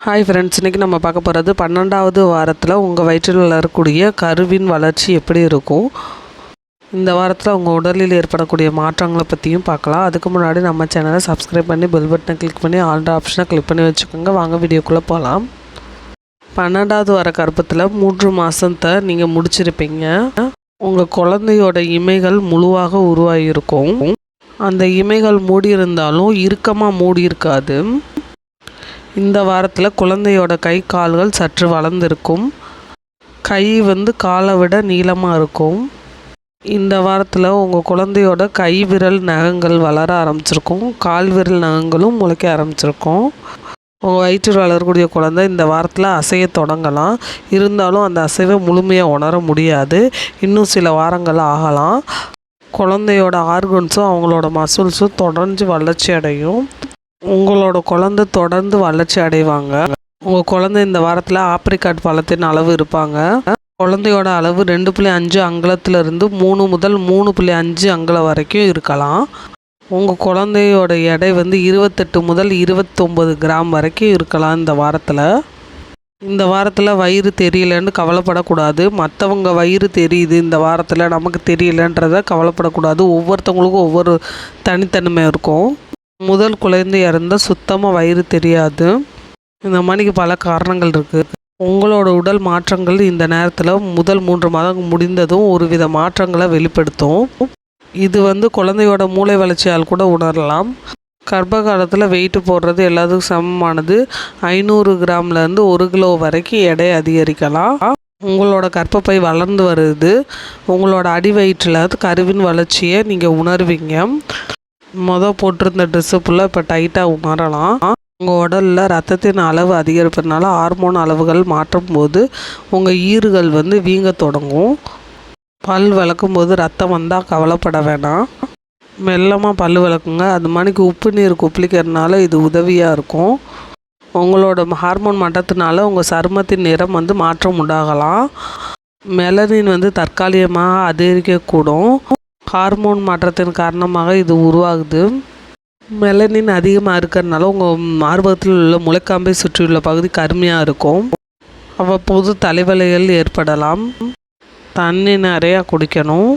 Hi friends, இன்றைக்கி நம்ம பார்க்க போகிறது 12வது வாரத்தில் உங்கள் வயிற்றில் வளரக்கூடிய கருவின் வளர்ச்சி எப்படி இருக்கும், இந்த வாரத்தில் உங்கள் உடலில் ஏற்படக்கூடிய மாற்றங்களை பற்றியும் பார்க்கலாம். அதுக்கு முன்னாடி நம்ம சேனலை சப்ஸ்கிரைப் பண்ணி பெல் பட்டனை கிளிக் பண்ணி ஆல் ஆப்ஷனை கிளிக் பண்ணி வச்சுக்கோங்க. வாங்க வீடியோக்குள்ளே போகலாம். 12வது வார கர்ப்பத்தில் 3 மாதத்தை நீங்கள் முடிச்சிருப்பீங்க. உங்கள் குழந்தையோட இமைகள் முழுவாக உருவாகியிருக்கும். அந்த இமைகள் மூடியிருந்தாலும் இறுக்கமாக மூடி இருக்காது. இந்த வாரத்தில் குழந்தையோட கை கால்கள் சற்று வளர்ந்துருக்கும். கை காலை விட நீளமாக இருக்கும். இந்த வாரத்தில் உங்கள் குழந்தையோட கை விரல் நகங்கள் வளர ஆரம்பிச்சிருக்கும். கால் விரல் நகங்களும் முளைக்க ஆரம்பிச்சிருக்கும். உங்கள் வயிற்றில் வளரக்கூடிய குழந்தை இந்த வாரத்தில் அசைய தொடங்கலாம். இருந்தாலும் அந்த அசைவை முழுமையாக உணர முடியாது. இன்னும் சில வாரங்கள் ஆகலாம். குழந்தையோட ஆர்கன்ஸும் அவங்களோட மசில்ஸும் தொடர்ந்து வளர்ச்சி அடையும். உங்களோட குழந்தை தொடர்ந்து வளர்ச்சி அடைவாங்க. உங்கள் குழந்தை இந்த வாரத்தில் ஆப்ரிகாட் பழத்தின் அளவு இருப்பாங்க. குழந்தையோட அளவு 2.5 அங்குலத்திலிருந்து 3 முதல் 3.5 அங்குலம் வரைக்கும் இருக்கலாம். உங்கள் குழந்தையோட எடை 28 முதல் 29 கிராம் வரைக்கும் இருக்கலாம். இந்த வாரத்தில் வயிறு தெரியலன்னு கவலைப்படக்கூடாது. மற்றவங்க வயிறு தெரியுது இந்த வாரத்தில், நமக்கு தெரியலன்றதை கவலைப்படக்கூடாது. ஒவ்வொருத்தவங்களுக்கும் ஒவ்வொரு தனித்தன்மை இருக்கும். முதல் குழந்தை இறந்தால் சுத்தமாக வயிறு தெரியாது. இந்த மாதிரிக்கு பல காரணங்கள் இருக்குது. உங்களோட உடல் மாற்றங்கள் இந்த நேரத்தில் முதல் 3 மாதம் முடிந்ததும் ஒரு வித மாற்றங்களை வெளிப்படுத்தும். இது குழந்தையோட மூளை வளர்ச்சியால் கூட உணரலாம். கர்ப்ப காலத்தில் வெயிட்டு போடுறது எல்லாத்துக்கும் சமமானது. 500 கிராம்லேருந்து 1 கிலோ வரைக்கும் எடை அதிகரிக்கலாம். உங்களோட கர்ப்பப்பை வளர்ந்து வருது. உங்களோட அடி வயிற்றில் கருவின் வளர்ச்சியை நீங்கள் உணர்வீங்க. போட்டிருந்த ட்ரெஸ்ஸு ஃபுல்லாக இப்போ டைட்டாக உணரலாம். உங்கள் உடலில் ரத்தத்தின் அளவு அதிகரிப்பதுனால ஹார்மோன் அளவுகள் மாற்றும் போது உங்கள் ஈறுகள் வீங்க தொடங்கும். பல் விளக்கும் போது ரத்தம் வந்தால் கவலைப்பட வேணாம். மெல்லமாக பல் விளக்குங்க. அது மாதிரிக்கு உப்பு நீர் கொப்பளிக்கிறதுனால இது உதவியாக இருக்கும். உங்களோட ஹார்மோன் மாற்றத்தினால உங்கள் சருமத்தின் நிறம் மாற்றம் உண்டாகலாம். மெலனின் தற்காலிகமாக அதிகரிக்கக்கூடும். ஹார்மோன் மாற்றத்தின் காரணமாக இது உருவாகுது. மெலனின் அதிகமாக இருக்கிறதுனால உங்கள் மார்பகத்தில் உள்ள முளைக்காம்பை சுற்றியுள்ள பகுதி கருமையாக இருக்கும். அவ்வப்போது தலைவலிகள் ஏற்படலாம். தண்ணி நிறையா குடிக்கணும்.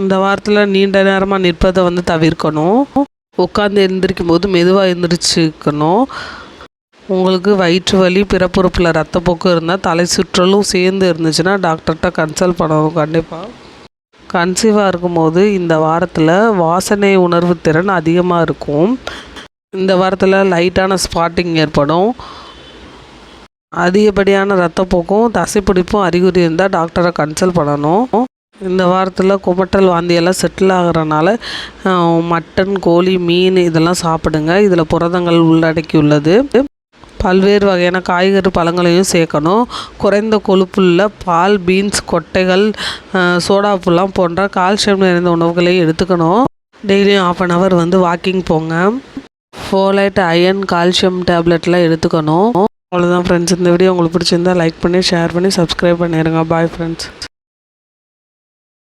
இந்த வாரத்தில் நீண்ட நேரமாக நிற்பதை தவிர்க்கணும். உட்காந்து எழுந்திரிக்கும் போது மெதுவாக எழுந்திரிச்சிக்கணும். உங்களுக்கு வயிற்று வலி, பிறப்புறுப்பில் ரத்தப்போக்கு இருந்தால், தலை சுற்றலும் சேர்ந்து இருந்துச்சுன்னா டாக்டர்கிட்ட கன்சல்ட் பண்ணணும். கண்டிப்பாக கன்சீவாக இருக்கும்போது இந்த வாரத்தில் வாசனை உணர்வு திறன் அதிகமாக இருக்கும். இந்த வாரத்தில் லைட்டான ஸ்பாட்டிங் ஏற்படும். அதிகப்படியான ரத்தப்போக்கும் தசைப்பிடிப்பும் அறிகுறி இருந்தால் டாக்டரை கன்சல்ட் பண்ணணும். இந்த வாரத்தில் குமட்டல் வாந்தியெல்லாம் செட்டில் ஆகிறனால மட்டன், கோழி, மீன் இதெல்லாம் சாப்பிடுங்க. இதில் புரதங்கள் உள்ளடக்கி உள்ளது. பல்வேறு வகையான காய்கறி பழங்களையும் சேர்க்கணும். குறைந்த கொழுப்புள்ள பால், பீன்ஸ், கொட்டைகள், சோடாப்புலாம் போன்ற கால்சியம் நிறைந்த உணவுகளையும் எடுத்துக்கணும். டெய்லியும் 1/2 hour வாக்கிங் போங்க. ஃபோலைட், அயன், கால்சியம் டேப்லெட்லாம் எடுத்துக்கணும். அவ்வளோதான் ஃப்ரெண்ட்ஸ். இந்த வீடியோ உங்களுக்கு பிடிச்சிருந்தா லைக் பண்ணி, ஷேர் பண்ணி, சப்ஸ்கிரைப் பண்ணிடுங்க. Bye friends.